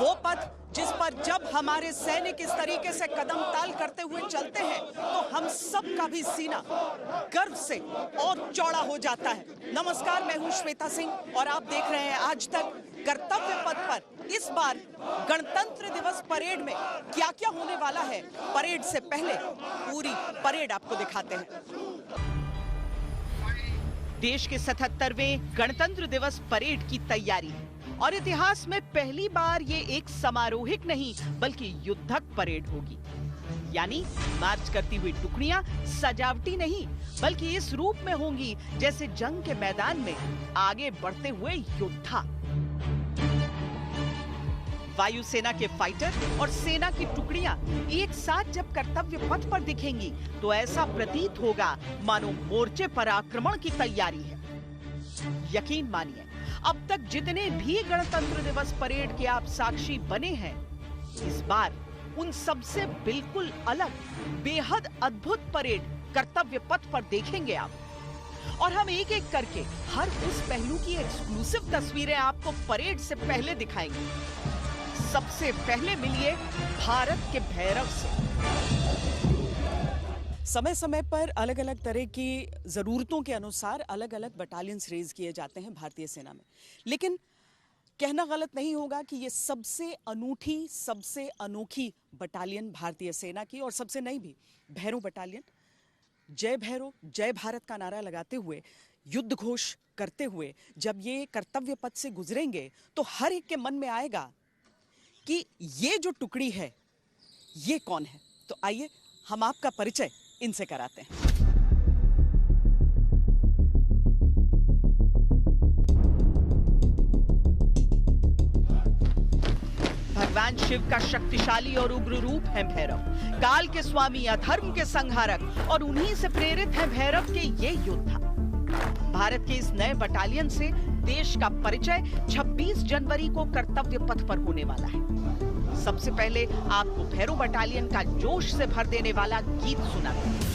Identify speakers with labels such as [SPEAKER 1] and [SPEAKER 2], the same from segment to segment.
[SPEAKER 1] वो पथ जिस पर जब हमारे सैनिक इस तरीके से कदम ताल करते हुए चलते हैं तो हम सब का भी सीना गर्व से और चौड़ा हो जाता है। नमस्कार, मैं हूं श्वेता सिंह और आप देख रहे हैं आज तक। कर्तव्य पथ पर इस बार गणतंत्र दिवस परेड में क्या क्या होने वाला है, परेड से पहले पूरी परेड आपको दिखाते हैं। देश के 77वें गणतंत्र दिवस परेड की तैयारी है और इतिहास में पहली बार ये एक समारोहिक नहीं बल्कि युद्धक परेड होगी। यानी मार्च करती हुई टुकड़ियां सजावटी नहीं बल्कि इस रूप में होंगी जैसे जंग के मैदान में आगे बढ़ते हुए योद्धा। वायुसेना के फाइटर और सेना की टुकड़ियां एक साथ जब कर्तव्य पथ पर दिखेंगी तो ऐसा प्रतीत होगा मानो मोर्चे पर आक्रमण की तैयारी है। यकीन मानिए, अब तक जितने भी गणतंत्र दिवस परेड के आप साक्षी बने हैं, इस बार उन सबसे बिल्कुल अलग, बेहद अद्भुत परेड कर्तव्य पथ पर देखेंगे आप। और हम एक एक करके हर उस पहलू की एक्सक्लूसिव तस्वीरें आपको परेड से पहले दिखाएंगे। सबसे पहले मिलिए भारत के भैरव से। समय समय पर अलग अलग तरह की जरूरतों के अनुसार अलग अलग बटालियंस रेज किए जाते हैं भारतीय सेना में, लेकिन कहना गलत नहीं होगा कि ये सबसे अनूठी, सबसे अनोखी बटालियन भारतीय सेना की, और सबसे नई भी भैरव बटालियन। जय भैरव, जय भारत का नारा लगाते हुए, युद्ध घोष करते हुए जब ये कर्तव्य पथ से गुजरेंगे तो हर एक के मन में आएगा कि ये जो टुकड़ी है ये कौन है। तो आइए हम आपका परिचय इनसे कराते हैं। भगवान शिव का शक्तिशाली और उग्र रूप है भैरव, काल के स्वामी, अधर्म के संहारक, और उन्हीं से प्रेरित है भैरव के ये योद्धा। भारत के इस नए बटालियन से देश का परिचय 26 जनवरी को कर्तव्य पथ पर होने वाला है। सबसे पहले आपको भैरव बटालियन का जोश से भर देने वाला गीत सुनाते हैं।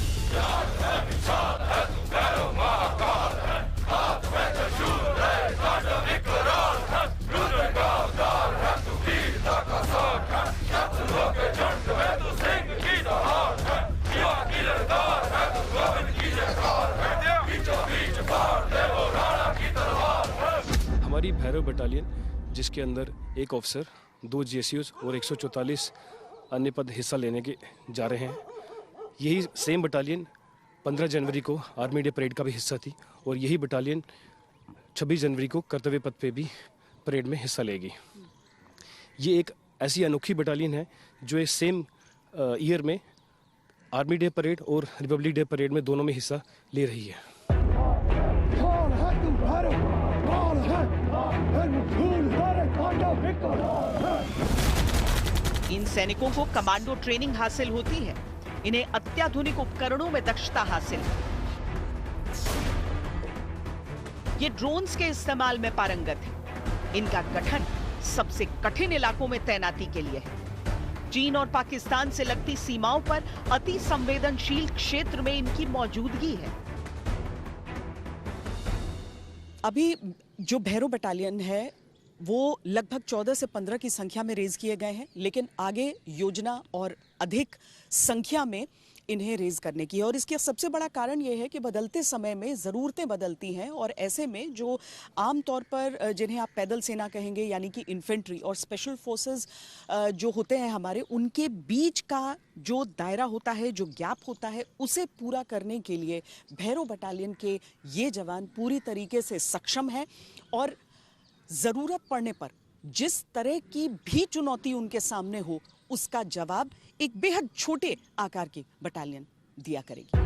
[SPEAKER 2] हमारी भैरव बटालियन, जिसके अंदर एक ऑफिसर, 2 GSUs और 144 अन्य पद हिस्सा लेने के जा रहे हैं। यही सेम बटालियन 15 जनवरी को आर्मी डे परेड का भी हिस्सा थी और यही बटालियन 26 जनवरी को कर्तव्य पथ पे भी परेड में हिस्सा लेगी। ये एक ऐसी अनोखी बटालियन है जो इस सेम ईयर में आर्मी डे परेड और रिपब्लिक डे परेड में दोनों में हिस्सा ले रही है।
[SPEAKER 1] इन सैनिकों को कमांडो ट्रेनिंग हासिल होती है। इन्हें अत्याधुनिक उपकरणों में दक्षता हासिल है। ये ड्रोन्स के इस्तेमाल में पारंगत है। इनका गठन सबसे कठिन इलाकों में तैनाती के लिए है। चीन और पाकिस्तान से लगती सीमाओं पर अति संवेदनशील क्षेत्र में इनकी मौजूदगी है। अभी जो भैरव बटालियन है वो लगभग 14 से 15 की संख्या में रेज किए गए हैं, लेकिन आगे योजना और अधिक संख्या में इन्हें रेज करने की है। और इसका सबसे बड़ा कारण यह है कि बदलते समय में ज़रूरतें बदलती हैं और ऐसे में जो आमतौर पर जिन्हें आप पैदल सेना कहेंगे, यानी कि इन्फेंट्री और स्पेशल फोर्सेस जो होते हैं हमारे, उनके बीच का जो दायरा होता है, जो गैप होता है, उसे पूरा करने के लिए भैरव बटालियन के ये जवान पूरी तरीके से सक्षम हैं और ज़रूरत पड़ने पर जिस तरह की भी चुनौती उनके सामने हो उसका जवाब एक बेहद छोटे आकार की बटालियन दिया करेगी।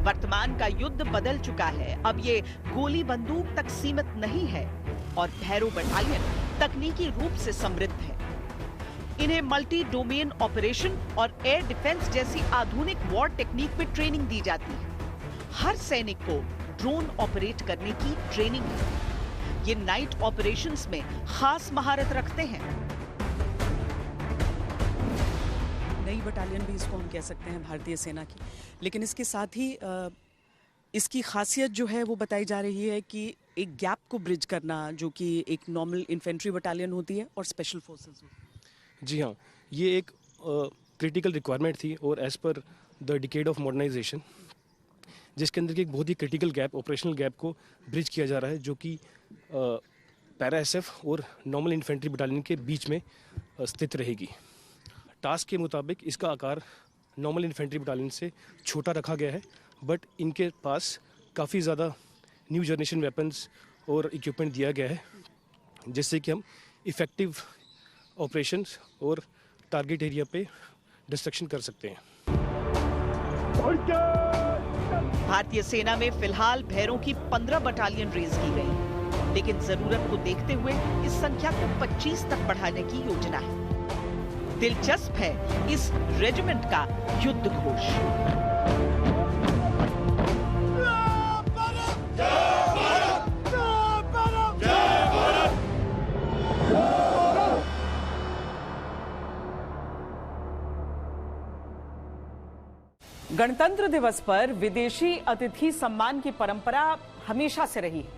[SPEAKER 1] वर्तमान का युद्ध बदल चुका है। अब ये गोली बंदूक तक सीमित नहीं है और भैरव बटालियन तकनीकी रूप से समृद्ध है। इन्हें मल्टी डोमेन ऑपरेशन और एयर डिफेंस जैसी आधुनिक वॉर टेक्निक में ट्रेनिंग दी जाती है। हर सैनिक को ड्रोन ऑपरेट करने की ट्रेनिंग है। ये नाइट ऑपरेशंस में खास महारत रखते हैं। नई बटालियन भी इसको हम कह सकते हैं भारतीय सेना की, लेकिन इसके साथ ही इसकी खासियत जो है वो बताई जा रही है कि एक गैप को ब्रिज करना, जो कि एक नॉर्मल इन्फेंट्री बटालियन होती है और स्पेशल फोर्सेस होती है।
[SPEAKER 2] जी हाँ, ये एक क्रिटिकल रिक्वायरमेंट थी और as per the decade of modernisation, जिसके अंदर की एक बहुत ही क्रिटिकल गैप, ऑपरेशनल गैप को ब्रिज किया जा रहा है, जो कि पैरा एसएफ और नॉर्मल इन्फेंट्री बटालियन के बीच में स्थित रहेगी। टास्क के मुताबिक इसका आकार नॉर्मल इन्फेंट्री बटालियन से छोटा रखा गया है, बट इनके पास काफ़ी ज़्यादा न्यू जनरेशन वेपन्स और इक्विपमेंट दिया गया है, जिससे कि हम इफ़ेक्टिव ऑपरेशंस और टारगेट एरिया पे डिस्ट्रक्शन कर सकते हैं।
[SPEAKER 3] भारतीय सेना में फिलहाल भैरों की 15 बटालियन रेज की गई, लेकिन जरूरत को देखते हुए इस संख्या को 25 तक बढ़ाने की योजना है। दिलचस्प है इस रेजिमेंट का युद्ध घोष।
[SPEAKER 1] गणतंत्र दिवस पर विदेशी अतिथि सम्मान की परंपरा हमेशा से रही है,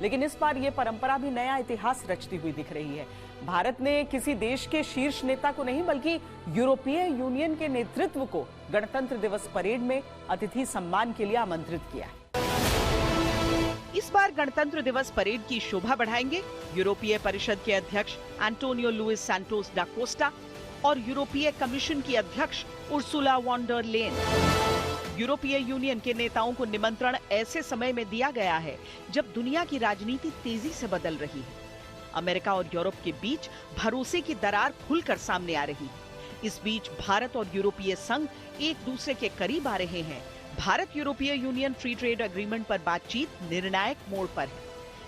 [SPEAKER 1] लेकिन इस बार यह परंपरा भी नया इतिहास रचती हुई दिख रही है। भारत ने किसी देश के शीर्ष नेता को नहीं, बल्कि यूरोपीय यूनियन के नेतृत्व को गणतंत्र दिवस परेड में अतिथि सम्मान के लिए आमंत्रित किया है।
[SPEAKER 3] इस बार गणतंत्र दिवस परेड की शोभा बढ़ाएंगे यूरोपीय परिषद के अध्यक्ष एंटोनियो लुइस सैंटोस दा कोस्टा और यूरोपीय कमीशन की अध्यक्ष उर्सुला वॉन डर लेन। यूरोपीय यूनियन के नेताओं को निमंत्रण ऐसे समय में दिया गया है जब दुनिया की राजनीति तेजी से बदल रही है। अमेरिका और यूरोप के बीच भरोसे की दरार खुलकर सामने आ रही है। इस बीच भारत और यूरोपीय संघ एक दूसरे के करीब आ रहे हैं। भारत यूरोपीय यूनियन फ्री ट्रेड एग्रीमेंट पर बातचीत निर्णायक मोड़ पर है।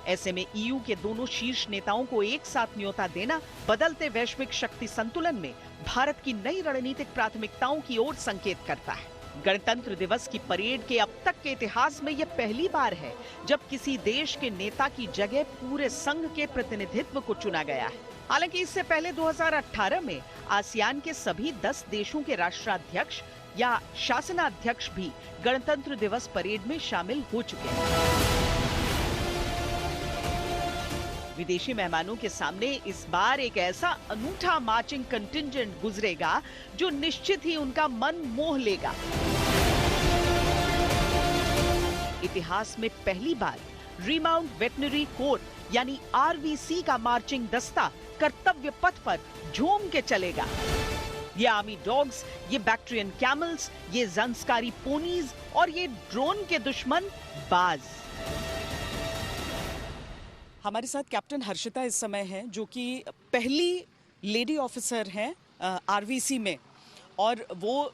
[SPEAKER 3] ऐसे में ईयू के दोनों शीर्ष नेताओं को एक साथ न्योता देना बदलते वैश्विक शक्ति संतुलन में भारत की नई रणनीतिक प्राथमिकताओं की ओर संकेत करता है। गणतंत्र दिवस की परेड के अब तक के इतिहास में यह पहली बार है जब किसी देश के नेता की जगह पूरे संघ के प्रतिनिधित्व को चुना गया है। हालांकि इससे पहले 2018 में आसियान के सभी 10 देशों के राष्ट्राध्यक्ष या शासनाध्यक्ष भी गणतंत्र दिवस परेड में शामिल हो चुके हैं। विदेशी मेहमानों के सामने इस बार एक ऐसा अनूठा मार्चिंग कंटिंजेंट गुजरेगा जो निश्चित ही उनका मन मोह लेगा। इतिहास में पहली बार रीमाउंट वेटनरी कोर यानी आरवीसी का मार्चिंग दस्ता कर्तव्य पथ पर झूम के चलेगा। ये आर्मी डॉग्स, ये बैक्ट्रियन कैमल्स, ये जंस्कारी पोनीज और ये ड्रोन के दुश्मन बाज।
[SPEAKER 1] हमारे साथ कैप्टन हर्षिता इस समय हैं, जो कि पहली लेडी ऑफिसर हैं आरवीसी में, और वो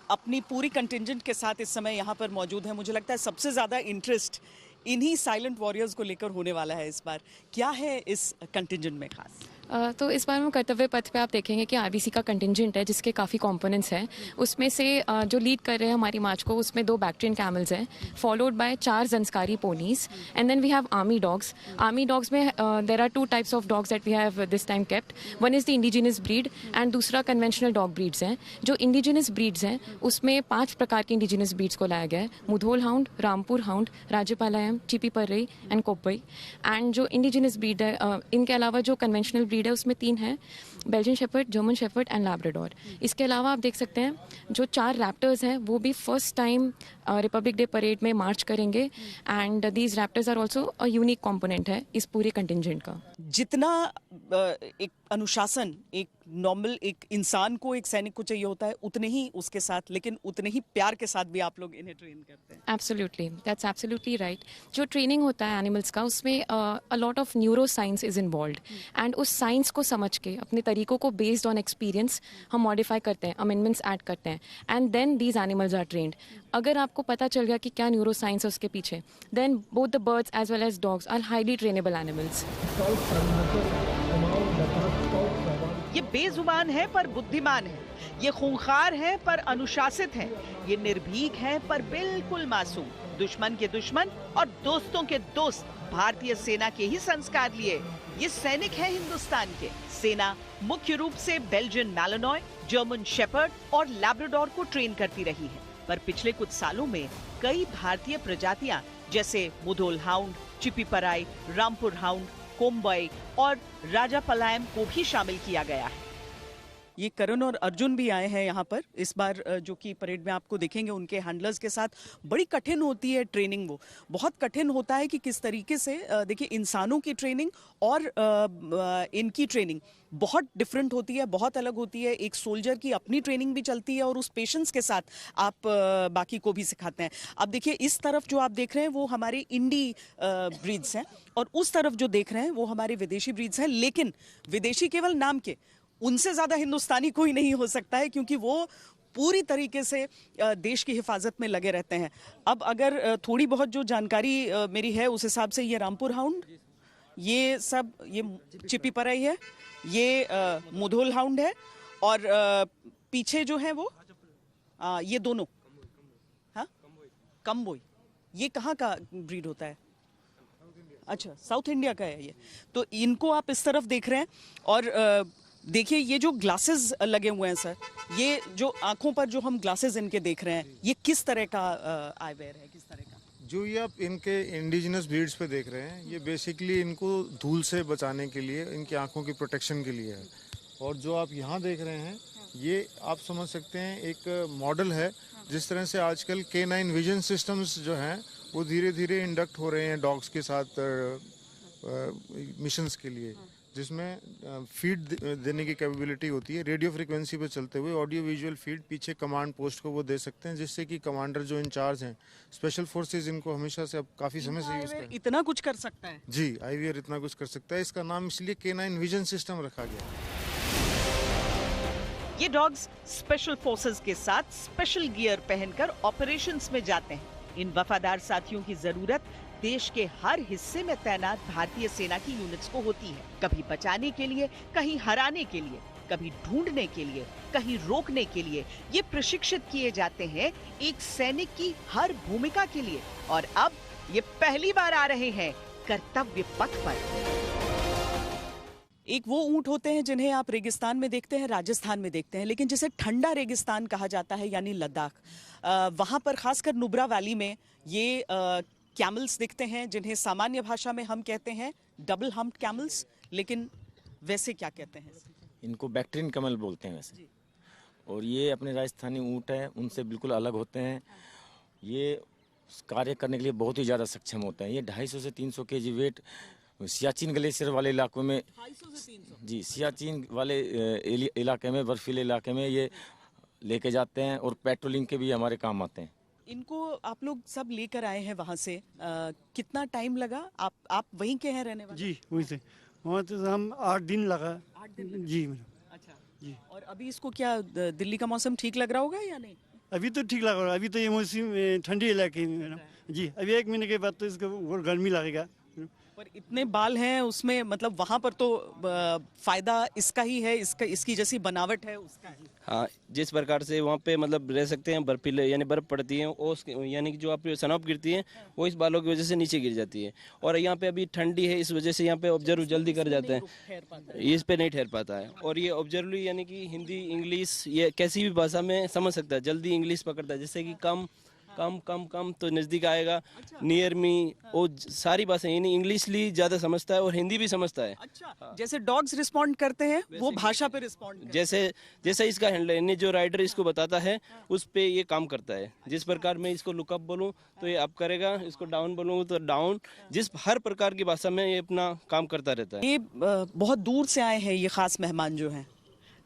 [SPEAKER 1] अपनी पूरी कंटिंजेंट के साथ इस समय यहाँ पर मौजूद है। मुझे लगता है सबसे ज़्यादा इंटरेस्ट इन्हीं साइलेंट वॉरियर्स को लेकर होने वाला है इस बार। क्या है इस कंटिंजेंट में खास?
[SPEAKER 4] तो इस बार हम कर्तव्य पथ पे आप देखेंगे कि आरबीसी का कंटिंजेंट है, जिसके काफ़ी कंपोनेंट्स हैं। उसमें से जो लीड कर रहे हैं हमारी मार्च को, उसमें 2 बैक्ट्रियन कैमल्स हैं, followed by 4 Zanskari ponies, and then we have army dogs. Army dogs में there are 2 types of dogs that we have this time kept. One is the indigenous breed and दूसरा conventional dog breeds हैं। जो indigenous breeds हैं उसमें 5 प्रकार के indigenous breeds को लाया गया है: Mudhol hound, Rampur hound, Rajapalayam, Chippiparai and Kombai. And जो इंडिजिनस ब्रीड है, इनके अलावा जो कन्वेंशनल ब्रीड है उसमें 3 है: Belgian shepherd, German shepherd and Labrador. इसके अलावा आप देख सकते हैं जो 4 रैप्टर्स हैं वो भी first time republic day parade में मार्च करेंगे, and these raptors are also a unique component है इस पूरे कंटिंजेंट का।
[SPEAKER 1] जितना एक अनुशासन एक नॉर्मल एक इंसान को, एक सैनिक को चाहिए होता है, उतने ही उसके साथ, लेकिन उतने ही प्यार के साथ भी आप लोग इन्हें ट्रेन करते हैं।
[SPEAKER 4] Absolutely, that's absolutely right. जो ट्रेनिंग होता है एनिमल्स का, उसमें a lot of neuroscience is involved, and उस साइंस को समझ के अपने तरीकों को बेस्ड ऑन एक्सपीरियंस हम मॉडिफाई करते हैं, अमेंडमेंट्स ऐड करते हैं, and then these animals are trained. अगर आपको पता चल गया कि क्या न्यूरो साइंस है उसके पीछे, then both the birds as well as dogs are highly trainable animals.
[SPEAKER 3] ये बेजुबान है पर बुद्धिमान है, ये खूंखार है पर अनुशासित है, ये निर्भीक है पर बिल्कुल मासूम, दुश्मन के दुश्मन और दोस्तों के दोस्त भारतीय सेना के ही संस्कार लिए ये सैनिक है हिंदुस्तान के। सेना मुख्य रूप से बेल्जियन मैलोनॉय, जर्मन शेपर्ड और लैब्राडोर को ट्रेन करती रही है। पर पिछले कुछ सालों में कई भारतीय प्रजातियां जैसे मुधोल हाउंड, चिप्पीपराई, रामपुर हाउंड, कोम्बई और राजापलायम को भी शामिल किया गया है।
[SPEAKER 1] ये करण और अर्जुन भी आए हैं यहाँ पर इस बार, जो कि परेड में आपको देखेंगे उनके हैंडलर्स के साथ। बड़ी कठिन होती है ट्रेनिंग, वो बहुत कठिन होता है कि किस तरीके से देखिए इंसानों की ट्रेनिंग और इनकी ट्रेनिंग बहुत डिफरेंट होती है, बहुत अलग होती है। एक सोल्जर की अपनी ट्रेनिंग भी चलती है और उस पेशेंस के साथ आप बाकी को भी सिखाते हैं। अब देखिए इस तरफ जो आप देख रहे हैं वो हमारे इंडी ब्रीड्स हैं और उस तरफ जो देख रहे हैं वो हमारे विदेशी ब्रीड्स हैं, लेकिन विदेशी केवल नाम के, उनसे ज़्यादा हिंदुस्तानी कोई नहीं हो सकता है क्योंकि वो पूरी तरीके से देश की हिफाजत में लगे रहते हैं। अब अगर थोड़ी बहुत जो जानकारी मेरी है उस हिसाब से ये रामपुर हाउंड, ये सब, ये चिप्पीपराई है, ये मुधोल हाउंड है और पीछे जो है वो ये दोनों, हाँ कम्बोई, ये कहाँ का ब्रीड होता है? अच्छा, साउथ इंडिया का है ये। तो इनको आप इस तरफ देख रहे हैं और देखिए ये जो ग्लासेस लगे हुए हैं सर, ये जो आंखों पर जो हम ग्लासेस इनके देख रहे हैं, ये किस तरह का आईवेयर है, किस तरह का?
[SPEAKER 5] जो ये आप इनके इंडिजिनस ब्रीड्स पे देख रहे हैं, ये बेसिकली इनको धूल से बचाने के लिए, इनकी आंखों की प्रोटेक्शन के लिए है। और जो आप यहाँ देख रहे हैं, ये आप समझ सकते हैं एक मॉडल है जिस तरह से आजकल K9 विजन सिस्टम्स जो हैं वो धीरे धीरे इंडक्ट हो रहे हैं डॉग्स के साथ मिशंस के लिए, जिसमें फीड देने की कैपेबिलिटी होती है। रेडियो फ्रिक्वेंसी पे चलते हुए ऑडियो विजुअल फीड पीछे कमांड पोस्ट को वो दे सकते हैं, जिससे कि कमांडर जो इंचार्ज हैं स्पेशल फोर्सेस, इनको हमेशा से, अब काफ़ी समय से यूज़ कर,
[SPEAKER 1] इतना कुछ कर सकता है
[SPEAKER 5] जी, आईवीआर इतना कुछ कर सकता है। इसका नाम इसलिए K9 विजन सिस्टम रखा गया।
[SPEAKER 3] ये डॉग्स स्पेशल फोर्सेस के साथ स्पेशल गियर पहनकर ऑपरेशंस में जाते हैं। इन वफादार साथियों की जरूरत देश के हर हिस्से में तैनात भारतीय सेना की यूनिट्स को होती है, कभी बचाने के लिए, कहीं हराने के लिए, कभी ढूंढने के लिए, कहीं रोकने के लिए। ये प्रशिक्षित किए जाते हैं एक सैनिक की हर भूमिका के लिए और अब ये पहली बार आ रहे हैं कर्तव्य पथ पर।
[SPEAKER 1] एक वो ऊंट होते हैं जिन्हें आप रेगिस्तान में देखते हैं, राजस्थान में देखते हैं, लेकिन जिसे ठंडा रेगिस्तान कहा जाता है यानी लद्दाख, वहाँ पर खासकर नुब्रा वैली में ये कैमल्स दिखते हैं जिन्हें सामान्य भाषा में हम कहते हैं डबल हम्प्ड कैमल्स, लेकिन वैसे क्या कहते हैं?
[SPEAKER 6] इनको बैक्टीरियन कैमल बोलते हैं वैसे। और ये अपने राजस्थानी ऊँट है, उनसे बिल्कुल अलग होते हैं। ये कार्य करने के लिए बहुत ही ज़्यादा सक्षम होते हैं। ये 250 से 300 kg वेट सियाचिन ग्लेशियर वाले इलाकों में,
[SPEAKER 1] 250 से 300
[SPEAKER 6] जी, सियाचिन वाले इलाके में, बर्फीले इलाके में ये लेके जाते हैं और पेट्रोलिंग के भी हमारे काम आते हैं।
[SPEAKER 1] इनको आप लोग सब लेकर आए हैं वहाँ से, कितना टाइम लगा? आप वहीं के हैं रहने वाले?
[SPEAKER 7] जी, वहीं से। वहाँ तो हम 8 दिन लगा।
[SPEAKER 1] 8 दिन
[SPEAKER 7] जी मैडम।
[SPEAKER 1] अच्छा
[SPEAKER 7] जी।
[SPEAKER 1] और अभी इसको क्या दिल्ली का मौसम ठीक लग रहा होगा या नहीं?
[SPEAKER 7] अभी तो ठीक लग रहा है, अभी तो ये मौसम ठंडी इलाके में मैडम। जी, अभी 1 महीने के बाद तो इसको और गर्मी लगेगा।
[SPEAKER 1] पर इतने बाल हैं उसमें, मतलब वहाँ पर तो फायदा इसका ही है, इसकी जैसी बनावट है उसका है।
[SPEAKER 8] हाँ, जिस प्रकार से वहाँ पे मतलब रह सकते हैं, बर्फीले यानी बर्फ पड़ती है, ओस यानी कि जो आप सनॉफ गिरती है वो इस बालों की वजह से नीचे गिर जाती है। और यहाँ पे अभी ठंडी है, इस वजह से यहाँ पे ऑब्जर्व जल्दी कर जाते हैं, इस पे नहीं ठहर पाता है। और ये ऑब्जर्व यानी कि हिंदी, इंग्लिश, ये कैसी भी भाषा में समझ सकता है, जल्दी इंग्लिश पकड़ता है, जैसे कि कम कम कम कम तो नज़दीक आएगा, नियर मी, वो सारी भाषा यानी इंग्लिश ली ज़्यादा समझता है और हिंदी भी समझता है।
[SPEAKER 1] अच्छा, जैसे डॉग्स रिस्पॉन्ड करते हैं वो भाषा पे रिस्पॉन्ड करते हैं।
[SPEAKER 8] जैसे इसका हैंडलर यानी जो राइडर इसको बताता है उस पे ये काम करता है। जिस प्रकार मैं इसको लुकअप बोलूँ तो ये अप करेगा, इसको डाउन बोलूँ तो डाउन, जिस हर प्रकार की भाषा में ये अपना काम करता रहता है।
[SPEAKER 1] ये बहुत दूर से आए हैं ये खास मेहमान जो हैं,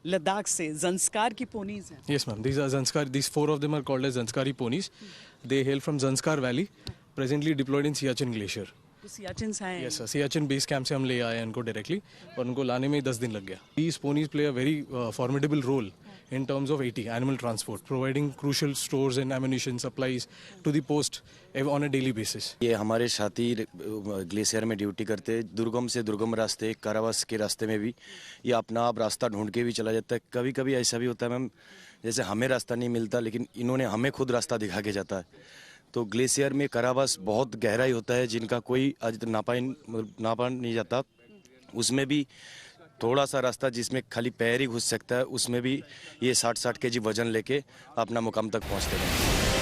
[SPEAKER 1] लद्दाख से, ज़ंस्कार की पोनीज हैं।
[SPEAKER 2] Yes, ma'am. These are Zanskar. These 4 of them are called as Zanskari ponies. They hail from Zanskar Valley, presently deployed in Siachen Glacier.
[SPEAKER 1] तो सियाचिन से आए हैं।
[SPEAKER 2] Yes, sir. Siachen base camp से हम ले आए हैं इनको directly, और उनको लाने में 10 दिन लग गया. These ponies play a very formidable role in terms of AT, animal transport, providing crucial stores and ammunition supplies to the post on a daily basis.
[SPEAKER 9] ये हमारे साथी ग्लेशियर में ड्यूटी करते हैं, दुर्गम से दुर्गम रास्ते, कारावास के रास्ते में भी ये अपना आप रास्ता ढूंढ के भी चला जाता है। कभी कभी ऐसा भी होता है मैम, जैसे हमें रास्ता नहीं मिलता लेकिन इन्होंने हमें खुद रास्ता दिखा के जाता है। तो ग्लेशियर में कारावास बहुत गहराई होता है जिनका कोई आज तक नापा नहीं जाता, उसमें भी थोड़ा सा रास्ता जिसमें खाली पैर ही घुस सकता है, उसमें भी ये 60-60 kg वजन लेके अपना मुकाम तक पहुंचते हैं।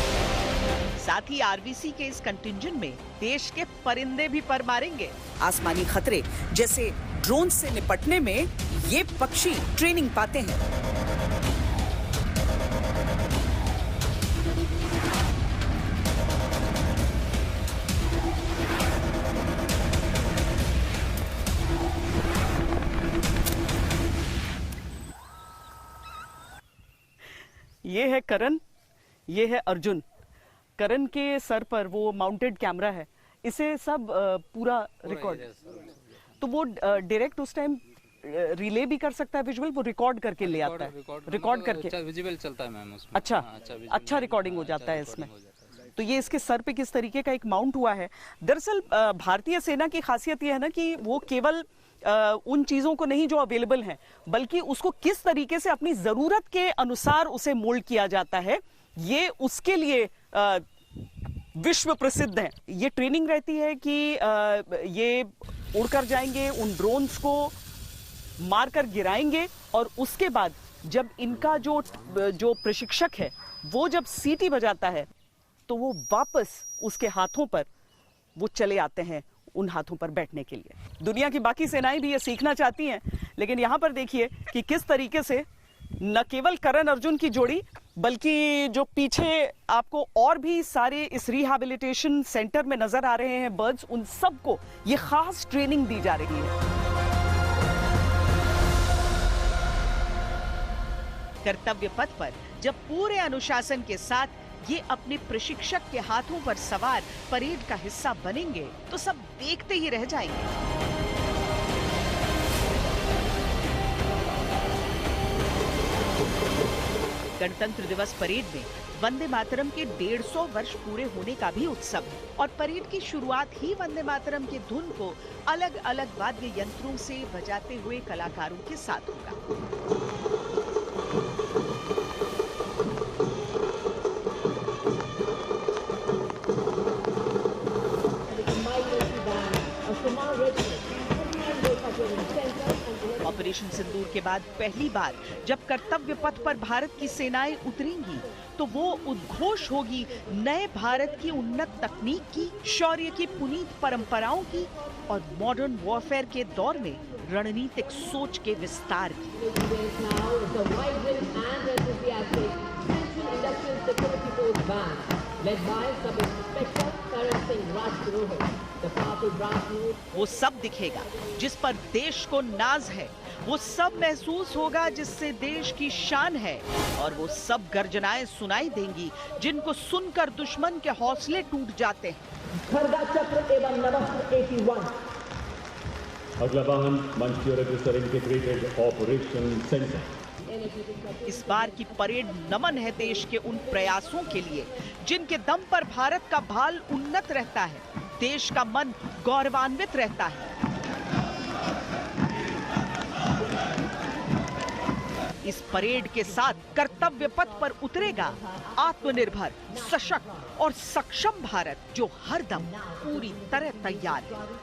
[SPEAKER 3] साथ ही आरबीसी के इस कंटिंजेंट में देश के परिंदे भी पर मारेंगे।
[SPEAKER 1] आसमानी खतरे जैसे ड्रोन से निपटने में ये पक्षी ट्रेनिंग पाते हैं। ये है करण, ये है अर्जुन। करण के सर पर वो माउंटेड कैमरा है, इसे सब पूरा रिकॉर्ड, तो वो डायरेक्ट उस टाइम रिले भी कर सकता है विजुअल, वो रिकॉर्ड करके ले आता है, रिकॉर्ड करके
[SPEAKER 10] विजुअल चलता है मैम उसमें।
[SPEAKER 1] अच्छा रिकॉर्डिंग हो जाता है इसमें। तो ये इसके सर पे किस तरीके का एक माउंट हुआ है। दरअसल भारतीय सेना की खासियत ये है ना कि वो केवल उन चीजों को नहीं जो अवेलेबल हैं, बल्कि उसको किस तरीके से अपनी जरूरत के अनुसार उसे मोल्ड किया जाता है, ये उसके लिए विश्व प्रसिद्ध है। ये ट्रेनिंग रहती है कि ये उड़कर जाएंगे, उन ड्रोन्स को मारकर गिराएंगे, और उसके बाद जब इनका जो प्रशिक्षक है वो जब सीटी बजाता है तो वो वापस उसके हाथों पर वो चले आते हैं, उन हाथों पर बैठने के लिए। दुनिया की बाकी सेनाएं भी ये सीखना चाहती हैं, लेकिन यहाँ पर देखिए कि किस तरीके से न केवल करण अर्जुन की जोड़ी, बल्कि जो पीछे आपको और भी सारे इस रिहैबिलिटेशन सेंटर में नजर आ रहे हैं बर्ड्स, उन सबको ये खास ट्रेनिंग दी जा रही है।
[SPEAKER 3] कर्तव्य पथ पर जब पूरे अनुशासन के साथ ये अपने प्रशिक्षक के हाथों पर सवार परेड का हिस्सा बनेंगे तो सब देखते ही रह जाएंगे। गणतंत्र दिवस परेड में वंदे मातरम के 150 वर्ष पूरे होने का भी उत्सव है, और परेड की शुरुआत ही वंदे मातरम की धुन को अलग अलग वाद्य यंत्रों से बजाते हुए कलाकारों के साथ होगा। ऑपरेशन सिंदूर के बाद पहली बार जब कर्तव्य पथ पर भारत की सेनाएं उतरेंगी तो वो उद्घोष होगी नए भारत की उन्नत तकनीक की, शौर्य की पुनीत परंपराओं की, और मॉडर्न वॉरफेयर के दौर में रणनीतिक सोच के विस्तार की। वो सब दिखेगा जिस पर देश को नाज है, वो सब महसूस होगा जिससे देश की शान है, और वो सब गर्जनाएं सुनाई देंगी जिनको सुनकर दुश्मन के हौसले टूट जाते हैं।
[SPEAKER 11] खड़गा चक्र एवं नवस्त्र 81। अगला वाहन मंच की ओर अग्रसर इंटीग्रेटेड ऑपरेशन सेंटर।
[SPEAKER 3] इस बार की परेड नमन है देश के उन प्रयासों के लिए जिनके दम पर भारत का भाल उन्नत रहता है, देश का मन गौरवान्वित रहता है। इस परेड के साथ कर्तव्य पथ पर उतरेगा आत्मनिर्भर, सशक्त और सक्षम भारत, जो हर दम पूरी तरह तैयार है।